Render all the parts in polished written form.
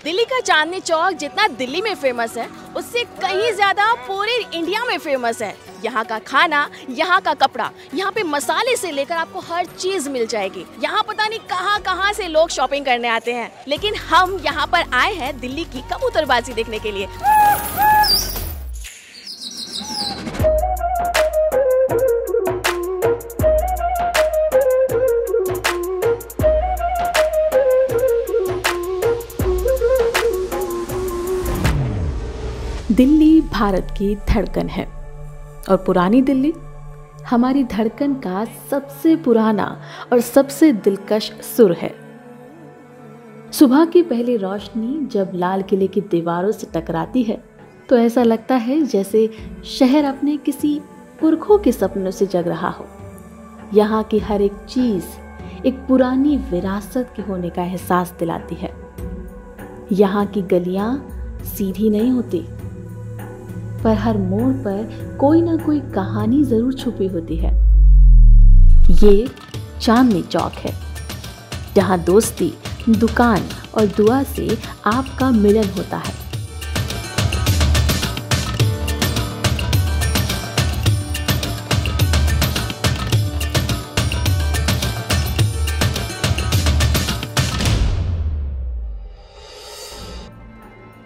दिल्ली का चांदनी चौक जितना दिल्ली में फेमस है, उससे कहीं ज्यादा पूरे इंडिया में फेमस है। यहाँ का खाना, यहाँ का कपड़ा, यहाँ पे मसाले से लेकर आपको हर चीज मिल जाएगी। यहाँ पता नहीं कहाँ से लोग शॉपिंग करने आते हैं, लेकिन हम यहाँ पर आए हैं दिल्ली की कबूतरबाजी देखने के लिए। दिल्ली भारत की धड़कन है और पुरानी दिल्ली हमारी धड़कन का सबसे पुराना और सबसे दिलकश सुर है। सुबह की पहली रोशनी जब लाल किले की दीवारों से टकराती है तो ऐसा लगता है जैसे शहर अपने किसी पुरखों के सपनों से जग रहा हो। यहाँ की हर एक चीज एक पुरानी विरासत के होने का एहसास दिलाती है। यहाँ की गलियां सीधी नहीं होती, पर हर मोड़ पर कोई ना कोई कहानी जरूर छुपी होती है। ये चांदनी चौक है, जहाँ दोस्ती, दुकान और दुआ से आपका मिलन होता है।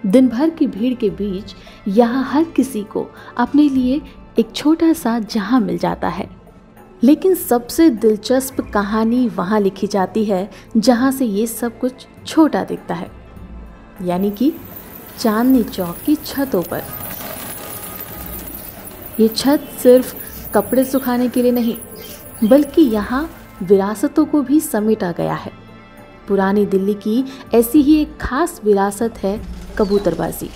दिन भर की भीड़ के बीच यहाँ हर किसी को अपने लिए एक छोटा सा जहां मिल जाता है। लेकिन सबसे दिलचस्प कहानी वहाँ लिखी जाती है जहाँ से ये सब कुछ छोटा दिखता है, यानी कि चांदनी चौक की छतों पर। ये छत सिर्फ कपड़े सुखाने के लिए नहीं, बल्कि यहाँ विरासतों को भी समेटा गया है। पुरानी दिल्ली की ऐसी ही एक खास विरासत है कबूतरबाजी।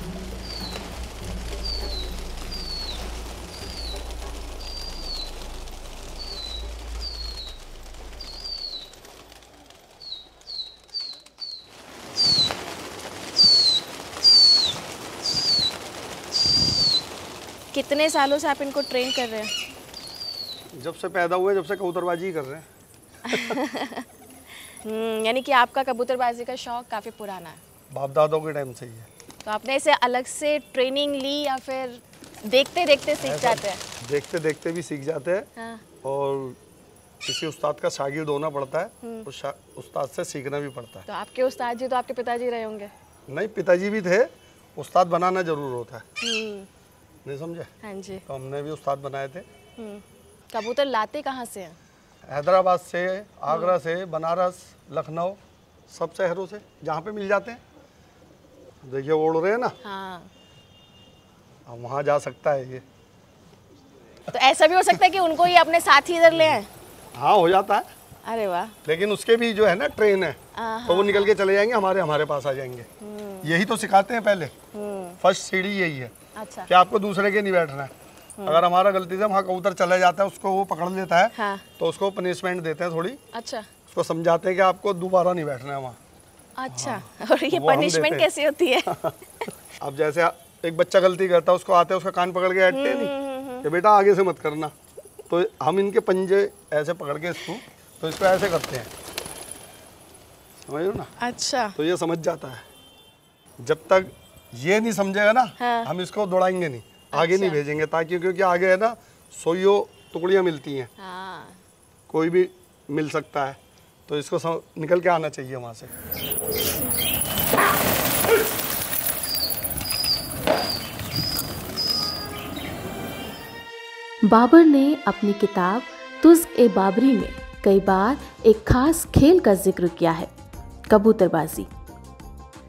कितने सालों से आप इनको ट्रेन कर रहे हैं? जब से पैदा हुए, जब से कबूतरबाजी कर रहे हैं। यानी कि आपका कबूतरबाजी का शौक काफी पुराना है। बाप दादों के टाइम से ही है। तो आपने इसे अलग से ट्रेनिंग ली या फिर देखते देखते सीख जाते हैं? देखते देखते भी सीख जाते हैं। हाँ। और किसी उस्ताद का शागिर्द होना पड़ता है, उस उस्ताद से सीखना भी पड़ता है। तो आपके उस्ताद जी तो आपके पिताजी रहे होंगे? नहीं, पिताजी भी थे। उस्ताद बनाना जरूर होता है। नहीं समझे? हाँ जी। तो हमने भी उस्ताद बनाए थे। कबूतर लाते कहाँ से हैं? हैदराबाद से, आगरा से, बनारस, लखनऊ, सब शहरों से जहाँ पे मिल जाते हैं। देखिए उड़ रहे हैं ना। हाँ। अब वहाँ जा सकता है ये। तो ऐसा भी हो सकता है कि उनको ही अपने साथ ही इधर ले आए? हाँ, हो जाता है। अरे वाह। लेकिन उसके भी जो है ना ट्रेन है, तो वो निकल के चले जाएंगे, हमारे पास आ जाएंगे। यही तो सिखाते हैं पहले। फर्स्ट सीढ़ी यही है। अच्छा। कि आपको दूसरे के नहीं बैठना है। अगर हमारा गलती से वहाँ कबूतर चला जाता है, उसको वो पकड़ लेता है। हाँ। तो उसको पनिशमेंट देते हैं थोड़ी। अच्छा। उसको समझाते हैं कि आपको दोबारा नहीं बैठना है वहाँ। अच्छा। और ये पनिशमेंट कैसी होती है? अब जैसे एक बच्चा गलती करता है, उसको आते हैं, उसका कान पकड़ के हटते नहीं कि बेटा आगे से मत करना। तो हम इनके पंजे ऐसे पकड़ के इसको ऐसे करते हैं, समझ लो ना। अच्छा। तो ये समझ जाता है। जब तक ये नहीं समझेगा ना, हाँ। हम इसको दौड़ाएंगे नहीं, आगे अच्छा। नहीं भेजेंगे, ताकि क्योंकि आगे है ना 100 टुकड़ियाँ मिलती हैं। हाँ। कोई भी मिल सकता है, तो इसको निकल के आना चाहिए वहाँ से। बाबर ने अपनी किताब तुज़्क़-ए-बाबरी में कई बार एक खास खेल का जिक्र किया है, कबूतरबाजी।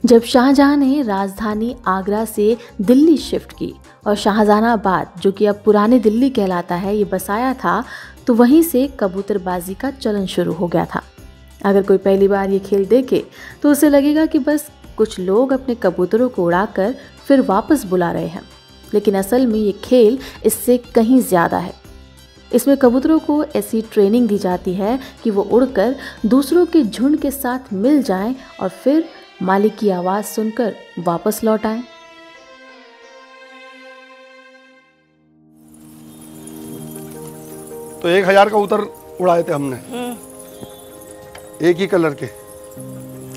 जब शाहजहां ने राजधानी आगरा से दिल्ली शिफ्ट की और शाहजहानाबाद, जो कि अब पुरानी दिल्ली कहलाता है, ये बसाया था, तो वहीं से कबूतरबाजी का चलन शुरू हो गया था। अगर कोई पहली बार ये खेल देखे तो उसे लगेगा कि बस कुछ लोग अपने कबूतरों को उड़ाकर फिर वापस बुला रहे हैं, लेकिन असल में ये खेल इससे कहीं ज़्यादा है। इसमें कबूतरों को ऐसी ट्रेनिंग दी जाती है कि वो उड़कर दूसरों के झुंड के साथ मिल जाएं और फिर मालिक की आवाज़ सुनकर वापस लौट आएं। तो 1000 कबूतर उड़ाए थे हमने, एक ही कलर के।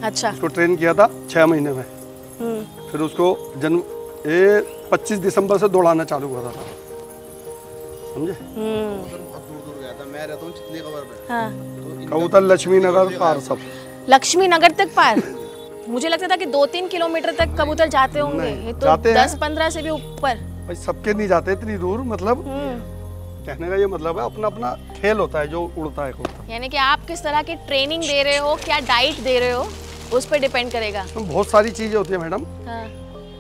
अच्छा। इसको ट्रेन किया था 6 महीने में। फिर उसको ये 25 दिसंबर से दौड़ाना चालू करा था, समझे। मैं रहता हूँ चितली कबर पे। हाँ। कबूतर लक्ष्मी नगर पार सब। लक्ष्मी नगर तक पार? मुझे लगता था कि 2-3 किलोमीटर तक कबूतर जाते होंगे, ये तो 10-15 से भी ऊपर। भाई सबके नहीं जाते इतनी दूर, मतलब कहने का ये मतलब है अपना अपना खेल होता है जो उड़ता है कबूतर। यानी कि आप किस तरह की ट्रेनिंग दे रहे हो, क्या डाइट दे रहे हो, उस पर डिपेंड करेगा। बहुत सारी चीजें होती है मैडम। हाँ।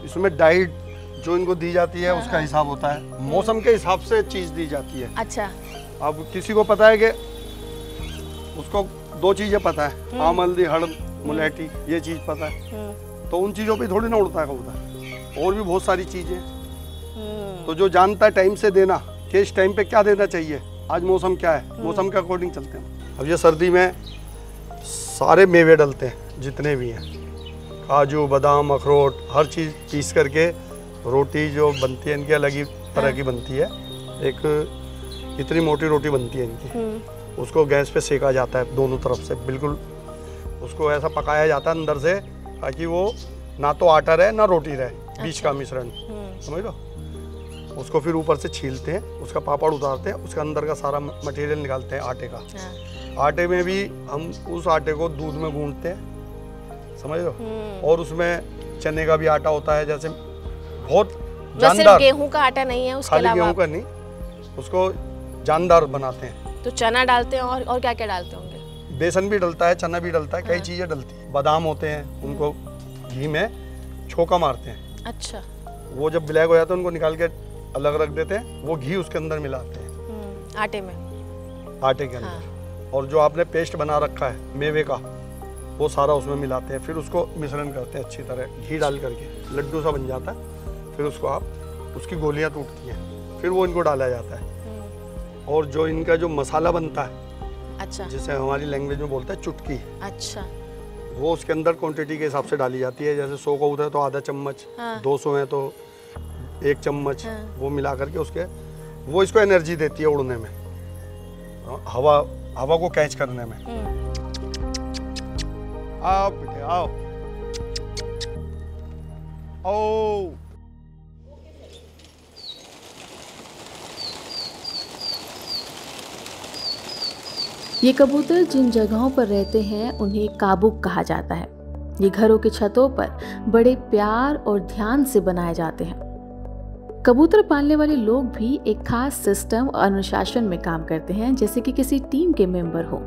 इसमें डाइट जो इनको दी जाती है उसका हिसाब होता है, मौसम के हिसाब से चीज दी जाती है। अच्छा। अब किसी को पता है कि उसको 2 चीजें पता है, आम, हल्दी, हड़द, मुलेठी, ये चीज पता है, तो उन चीजों पे थोड़ी ना उड़ता है कबूतर। और भी बहुत सारी चीजें, तो जो जानता है टाइम से देना कि इस टाइम पे क्या देना चाहिए, आज मौसम क्या है, मौसम के अकॉर्डिंग चलते हैं। अब ये सर्दी में सारे मेवे डलते हैं जितने भी हैं, काजू, बादाम, अखरोट, हर चीज़ पीस करके रोटी जो बनती है इनकी अलग ही तरह की बनती है। एक इतनी मोटी रोटी बनती है इनकी, उसको गैस पे सेका जाता है दोनों तरफ से, बिल्कुल उसको ऐसा पकाया जाता है अंदर से, ताकि वो ना तो आटा रहे ना रोटी रहे, बीच का मिश्रण, समझ लो। उसको फिर ऊपर से छीलते हैं, उसका पापड़ उतारते हैं, उसका अंदर का सारा मटेरियल निकालते हैं आटे का। आटे में भी हम उस आटे को दूध में गूंथते हैं, समझ लो। और उसमें चने का भी आटा होता है, जैसे बहुत जानदार। गेहूं का आटा नहीं है उसके अलावा? गेहूं का नहीं, उसको जानदार बनाते हैं। तो चना डालते हैं और क्या क्या डालते होंगे? बेसन भी डलता है, चना भी डलता है, कई चीजें डलती है। बादाम होते हैं, उनको घी में छोका मारते हैं। अच्छा। वो जब ब्लैक हो जाते हैं उनको निकाल के अलग रख देते हैं, वो घी उसके अंदर मिलाते हैं, आटे में, आटे के अंदर। और जो आपने पेस्ट बना रखा है मेवे का, वो सारा उसमें मिलाते हैं, फिर उसको मिश्रण करते हैं अच्छी तरह घी डाल करके, लड्डू सा बन जाता है। फिर उसको आप, उसकी गोलियां टूटती हैं, फिर वो इनको डाला जाता है। और जो इनका जो मसाला बनता है, अच्छा, जिसे हमारी लैंग्वेज में बोलते हैं चुटकी, अच्छा, वो उसके अंदर क्वांटिटी के हिसाब से डाली जाती है। जैसे 100 कबूतर है तो आधा चम्मच, 200 है तो 1 चम्मच, वो मिला करके उसके, वो इसको एनर्जी देती है उड़ने में, हवा को कैच करने में। आओ बेटे आओ, ओ ये कबूतर जिन जगहों पर रहते हैं उन्हें काबुक कहा जाता है। ये घरों की छतों पर बड़े प्यार और ध्यान से बनाए जाते हैं। कबूतर पालने वाले लोग भी एक खास सिस्टम और अनुशासन में काम करते हैं, जैसे कि किसी टीम के मेंबर हो।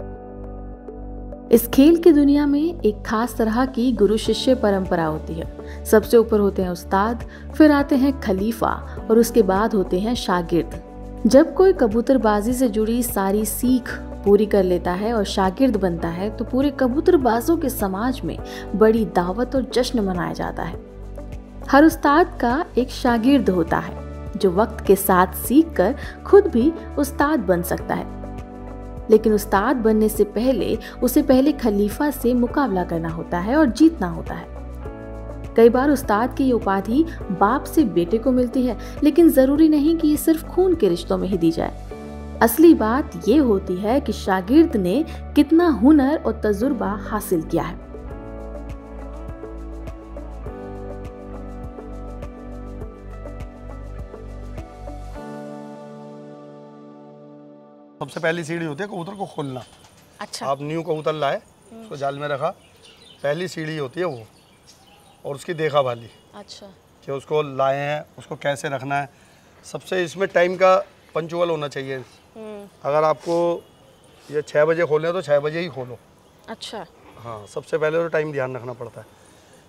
इस खेल की दुनिया में एक खास तरह की गुरु शिष्य परंपरा होती है। सबसे ऊपर होते हैं उस्ताद, फिर आते हैं खलीफा और उसके बाद होते हैं शागिर्द। जब कोई कबूतरबाजी से जुड़ी सारी सीख पूरी कर लेता है और शागिर्द बनता है, तो पूरे कबूतरबाजों के समाज में बड़ी दावत और जश्न मनाया जाता है। हर उस्ताद का एक शागिर्द होता है जो वक्त के साथ सीखकर खुद भी उस्ताद बन सकता है, लेकिन उस्ताद बनने से पहले उसे खलीफा से मुकाबला करना होता है और जीतना होता है। कई बार उस्ताद की ये उपाधि बाप से बेटे को मिलती है, लेकिन जरूरी नहीं कि ये सिर्फ खून के रिश्तों में ही दी जाए। असली बात ये होती है कि शागिर्द ने कितना हुनर और तजुर्बा हासिल किया है। सबसे पहली सीढ़ी होती है कबूतर को खोलना। अच्छा। आप न्यू कबूतर लाए, उसको जाल में रखा, पहली सीढ़ी होती है वो, और उसकी देखा भाली। अच्छा। कि उसको लाए हैं, उसको कैसे रखना है। सबसे इसमें टाइम का पंचुअल होना चाहिए। अगर आपको ये 6 बजे खोलना है तो 6 बजे ही खोलो। अच्छा। हाँ, सबसे पहले तो टाइम ध्यान रखना पड़ता है।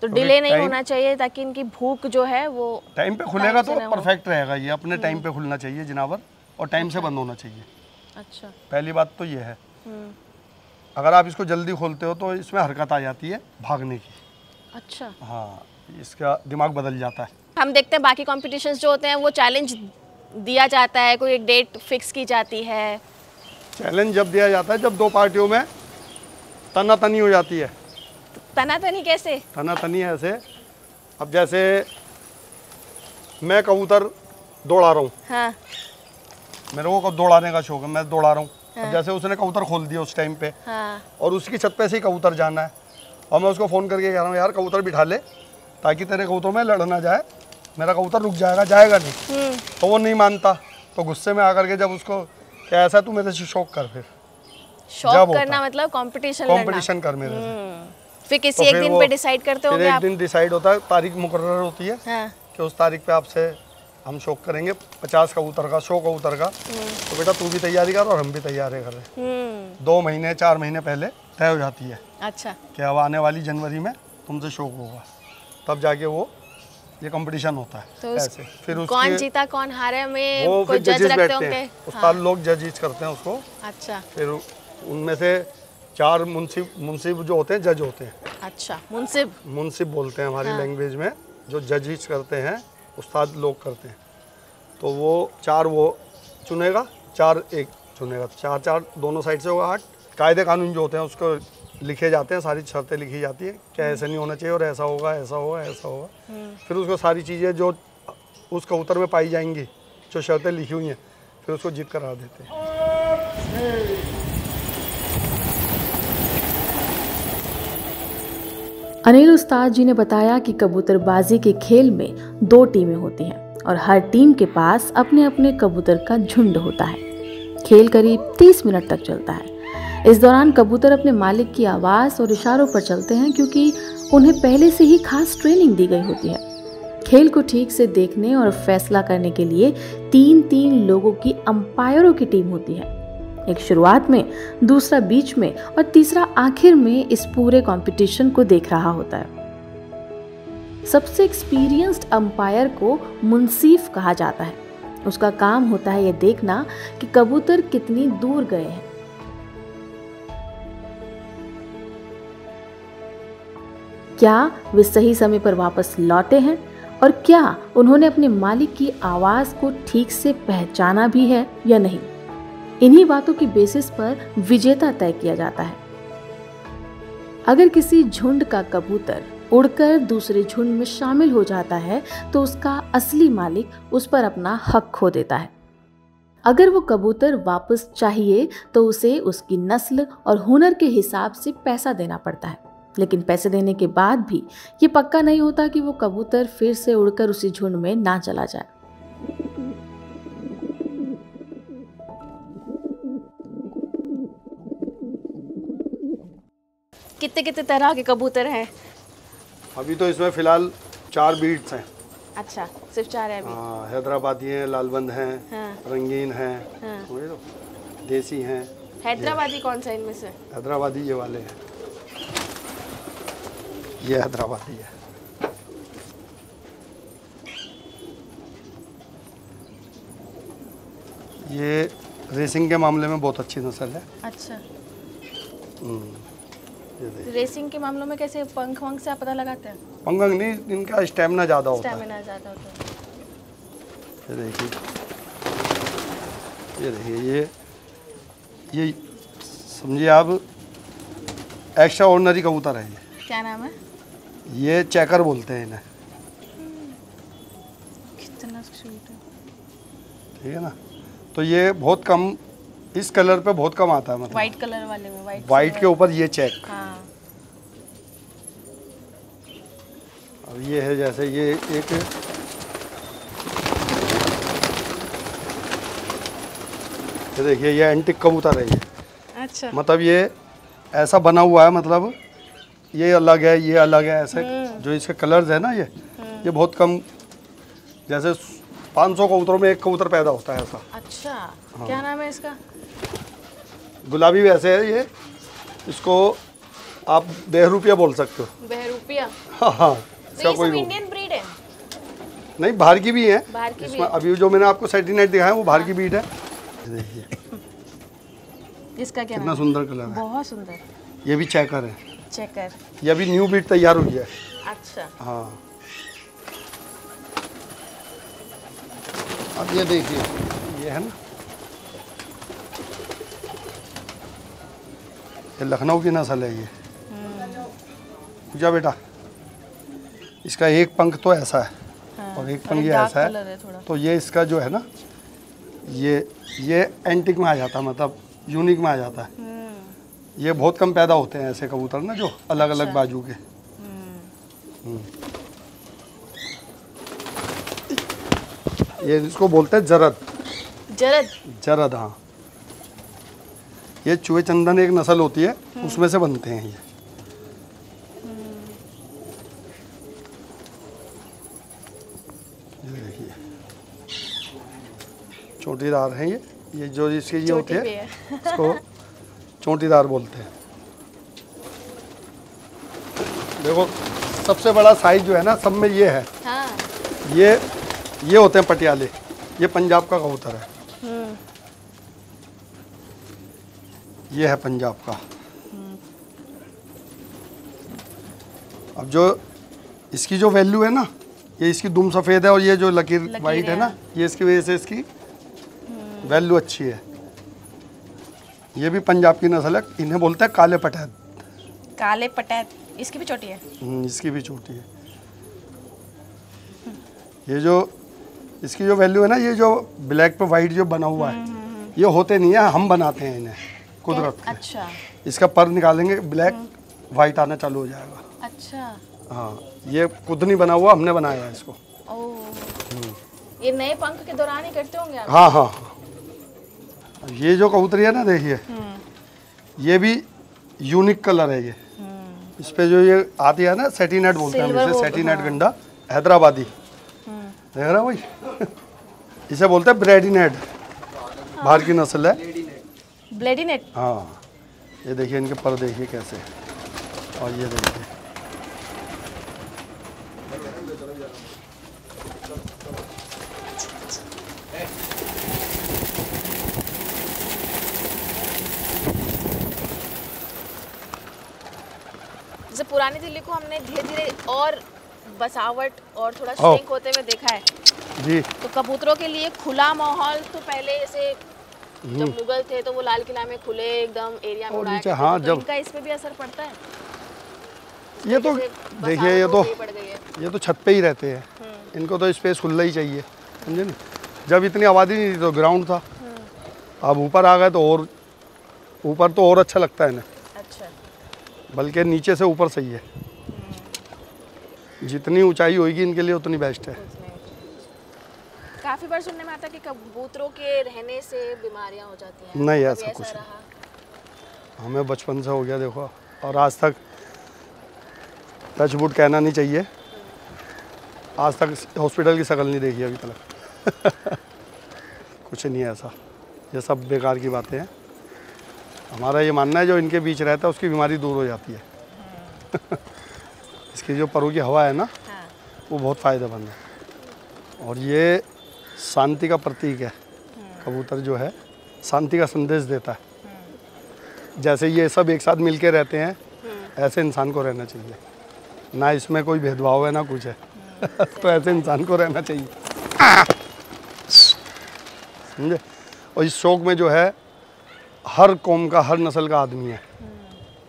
तो डिले नहीं होना चाहिए, ताकि इनकी भूख जो है वो टाइम पे खुलेगा तो परफेक्ट रहेगा। ये अपने टाइम पे खुलना चाहिए जिनावर, और टाइम से बंद होना चाहिए। अच्छा। पहली बात तो ये है। अगर आप इसको जल्दी खोलते हो तो इसमें हरकत आ जाती है भागने की। अच्छा। हाँ, इसका दिमाग बदल जाता है। हम देखते हैं बाकी कॉम्पिटिशन्स जो होते हैं वो चैलेंज दिया जाता है, कोई एक डेट फिक्स की जाती है। चैलेंज जब दिया जाता है जब 2 पार्टियों में तनातनी हो जाती है। तनातनी कैसे? तनातनी ऐसे, अब जैसे मैं कबूतर दौड़ा रहा हूँ। हाँ। मेरे को दौड़ाने का शौक है, मैं दौड़ा रहा हूँ। हाँ। अब जैसे उसने कबूतर खोल दिया उस टाइम पे। हाँ। और उसकी छत पे से ही कबूतर जाना है, और मैं उसको फ़ोन करके कह रहा हूँ यार कबूतर बिठा ले, ताकि तेरे कबूतर में लड़ ना जाए, मेरा कबूतर रुक जाएगा नहीं। तो वो नहीं मानता, तो गुस्से में आकर के जब उसको क्या ऐसा तू मेरे से शौक कर, फिर शौक करना मतलब कंपटीशन कर मेरे से। फिर किसी एक दिन पे डिसाइड करते होंगे आप? एक दिन डिसाइड होता है, तारीख मुकर्रर होती है कि उस तारीख पे आपसे हम शौक करेंगे 50 कबूतर का, 100 कबूतर का। तो बेटा तू भी तैयारी कर और हम भी तैयारी करें। 2 महीने 4 महीने पहले तय हो जाती है। अच्छा। कि अब आने वाली जनवरी में तुमसे शौक होगा, तब जाके वो ये कंपटीशन होता है। तो ऐसे फिर कौन जीता कौन हारे में वो कोई जज रखते होंगे? उस्ताद लोग जज करते हैं उसको। अच्छा। फिर उनमें से 4 मुंसिब जो होते हैं, जज होते हैं। अच्छा, मुंसिब बोलते हैं हमारी लैंग्वेज में, जो जजिस करते हैं, उस्ताद लोग करते हैं। तो वो 4 वो चुनेगा, 4 एक चुनेगा, 4 दोनों साइड से होगा 8। कायदे कानून जो होते हैं उसको लिखे जाते हैं, सारी शर्तें लिखी जाती है कि ऐसा नहीं होना चाहिए और ऐसा होगा, ऐसा होगा, ऐसा होगा। फिर उसको सारी चीज़ें जो उस कबूतर में पाई जाएंगी, जो शर्तें लिखी हुई हैं, फिर उसको जीत करा देते हैं। अनिल उस्ताद जी ने बताया कि कबूतरबाजी के खेल में 2 टीमें होती हैं और हर टीम के पास अपने अपने कबूतर का झुंड होता है। खेल करीब 30 मिनट तक चलता है। इस दौरान कबूतर अपने मालिक की आवाज़ और इशारों पर चलते हैं, क्योंकि उन्हें पहले से ही खास ट्रेनिंग दी गई होती है। खेल को ठीक से देखने और फैसला करने के लिए 3-3 लोगों की अंपायरों की टीम होती है। एक शुरुआत में, दूसरा बीच में और तीसरा आखिर में इस पूरे कंपटीशन को देख रहा होता है। सबसे एक्सपीरियंस्ड अंपायर को मुंसीफ कहा जाता है। उसका काम होता है यह देखना कि कबूतर कितनी दूर गए हैं। क्या वे सही समय पर वापस लौटे हैं और क्या उन्होंने अपने मालिक की आवाज़ को ठीक से पहचाना भी है या नहीं। इन्हीं बातों की बेसिस पर विजेता तय किया जाता है। अगर किसी झुंड का कबूतर उड़कर दूसरे झुंड में शामिल हो जाता है तो उसका असली मालिक उस पर अपना हक खो देता है। अगर वो कबूतर वापस चाहिए तो उसे उसकी नस्ल और हुनर के हिसाब से पैसा देना पड़ता है, लेकिन पैसे देने के बाद भी ये पक्का नहीं होता कि वो कबूतर फिर से उड़कर उसी झुंड में ना चला जाए। कितने कितने तरह के कबूतर हैं? अभी तो इसमें फिलहाल 4 बीट्स हैं। अच्छा, सिर्फ 4 है अभी? हाँ, हैदराबादी हैं, लालबंद हैं, रंगीन हैं, देसी हैं। हैदराबादी कौन सा इनमें से? हैदराबादी ये वाले हैं, ये हैदराबादी है। ये रेसिंग के मामले में बहुत अच्छी नस्ल है। अच्छा। रेसिंग के मामलों में कैसे पंख वंख से आप पता लगाते हैं? पंख नहीं, इनका स्टैमिना ज़्यादा होता है। स्टैमिना ज़्यादा होता है। ये देखिए, ये समझिए आप एक्स्ट्रा ऑर्डिनरी कबूतर है। ये क्या नाम है? ये चेकर बोलते हैं इन्हें। कितना क्यूट है। ठीक है ना। तो ये बहुत कम, इस कलर पे बहुत कम आता है, मतलब व्हाइट कलर वाले में, व्हाइट के ऊपर ये चेक। हाँ। अब ये है जैसे ये एक ये देखिए, ये एंटिक कबूतर है ये। अच्छा। मतलब ये ऐसा बना हुआ है, मतलब ये अलग है, ये अलग है, ऐसे जो इसके कलर्स है ना, ये बहुत कम, जैसे 500 कबूतरों में 1 कबूतर पैदा होता है ऐसा। अच्छा। हाँ। क्या नाम है इसका? गुलाबी वैसे है ये, इसको आप बहरूपिया बोल सकते हो। बहरूपिया? हाँ हाँ। तो ये सब इंडियन ब्रीड है? नहीं, बाहर की भी है। बाहर की भी? अभी जो मैंने आपको सेटिनाइट दिखाया वो बाहर की ब्रीड है। देखिए इसका क्या कितना सुंदर कलर है। बहुत सुंदर। ये भी चेकर है। चेकर। ये अभी न्यू ब्रीड तैयार हुई है। अच्छा। हाँ। अब ये देखिए, ये है ना, ये लखनऊ की नस्ल है। ये पूजा बेटा, इसका एक पंख तो ऐसा है। हाँ, और एक पंख ये ऐसा है। तो ये इसका जो है ना, ये एंटिक में आ जाता है, मतलब यूनिक में आ जाता है। ये बहुत कम पैदा होते हैं ऐसे कबूतर ना, जो अलग अलग बाजू के। ये इसको बोलते हैं जरद। जरद? जरद, हाँ। ये चूहे चंदन एक नस्ल होती है, उसमें से बनते हैं ये। देखिए चोटीदार हैं ये जो इसकी ये होती है इसको चोटीदार बोलते हैं। देखो सबसे बड़ा साइज जो है ना सब में ये है। हाँ। ये होते हैं पटियाले, ये पंजाब का कबूतर है। ये है पंजाब का। अब जो इसकी जो वैल्यू है ना, ये इसकी दुम सफ़ेद है और ये जो लकीर वाइट है ना, ये इसकी वजह से इसकी वैल्यू अच्छी है। ये भी पंजाब की नस्ल है, इन्हें बोलते हैं काले पटैत। काले पटैत, इसकी भी चोटी है? इसकी भी चोटी है। ये जो इसकी जो वैल्यू है ना, ये जो ब्लैक पे वाइट जो बना हुआ है, ये होते नहीं है, हम बनाते हैं इन्हें कुदरत के। अच्छा। इसका पर निकालेंगे, ब्लैक वाइट आना चालू हो जाएगा। अच्छा। हाँ, ये खुद नहीं बना हुआ, हमने बनाया है इसको। ओह। ये नए पंख के दौरान ही करते होंगे आप? हाँ हाँ। ये जो कबूतरी है ना, देखिए ये भी यूनिक कलर है। ये इस पे जो ये आती है ना, सेटिनेट बोलते हैं हम इसे, सेटिनेट गंडा हैदराबादी। देख रहे हो भाई? इसे बोलते हैं ब्रेडीनेट, बाहर की नस्ल है। ब्लेडीनेट? हाँ। ये देखिए इनके पर देखिए कैसे, और ये देखिए जैसे पुरानी दिल्ली को हमने धीरे धीरे और बसावट और थोड़ा श्रिंक होते हुए देखा है जी। तो कबूतरों के लिए खुला माहौल तो पहले से जब मुगल थे तो वो लाल किला में खुले एकदम एरिया में और उड़ाया नीचे, करते हाँ, थे, तो जब इनका इस पे भी असर पड़ता है? ये तो जैसे देखिए बसावट ये तो छत पे ही रहते हैं, इनको तो स्पेस खुला ही चाहिए, समझे ना। जब इतनी आबादी नहीं थी तो ग्राउंड था, अब ऊपर आ गए तो और ऊपर तो और अच्छा लगता है इन्हें। अच्छा। बल्कि नीचे से ऊपर सही है। जितनी ऊंचाई होगी इनके लिए उतनी बेस्ट है। काफी बार सुनने में आता है कि कबूतरों के रहने से बीमारियां हो जाती हैं। नहीं, कभी ऐसा कुछ नहीं। रहा? हमें बचपन से हो गया देखो, और आज तक टच वुड कहना नहीं चाहिए, आज तक हॉस्पिटल की शक्ल नहीं देखी अभी तक। कुछ नहीं है ऐसा, ये सब बेकार की बातें हैं। हमारा ये मानना है जो इनके बीच रहता है उसकी बीमारी दूर हो जाती है। इसकी जो परों की हवा है ना, वो बहुत फ़ायदेमंद है, और ये शांति का प्रतीक है। कबूतर जो है शांति का संदेश देता है। जैसे ये सब एक साथ मिलके रहते हैं, ऐसे इंसान को रहना चाहिए। ना इसमें कोई भेदभाव है ना कुछ है। तो ऐसे इंसान को रहना चाहिए, समझे। और इस शौक में जो है हर कौम का, हर नस्ल का आदमी है,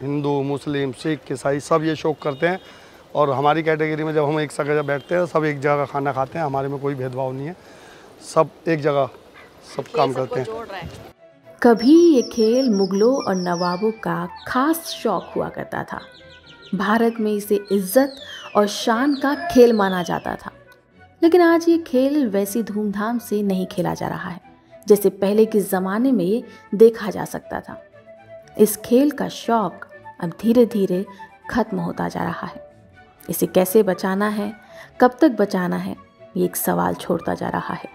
हिंदू, मुस्लिम, सिख, ईसाई, सब ये शौक करते हैं। और हमारी कैटेगरी में जब हम एक जगह बैठते हैं, सब एक जगह खाना खाते हैं, हमारे में कोई भेदभाव नहीं है, सब एक जगह सब काम करते हैं। कभी ये खेल मुगलों और नवाबों का खास शौक हुआ करता था। भारत में इसे इज्जत और शान का खेल माना जाता था, लेकिन आज ये खेल वैसी धूमधाम से नहीं खेला जा रहा है जैसे पहले के ज़माने में ये देखा जा सकता था। इस खेल का शौक अब धीरे धीरे खत्म होता जा रहा है। इसे कैसे बचाना है, कब तक बचाना है, ये एक सवाल छोड़ता जा रहा है।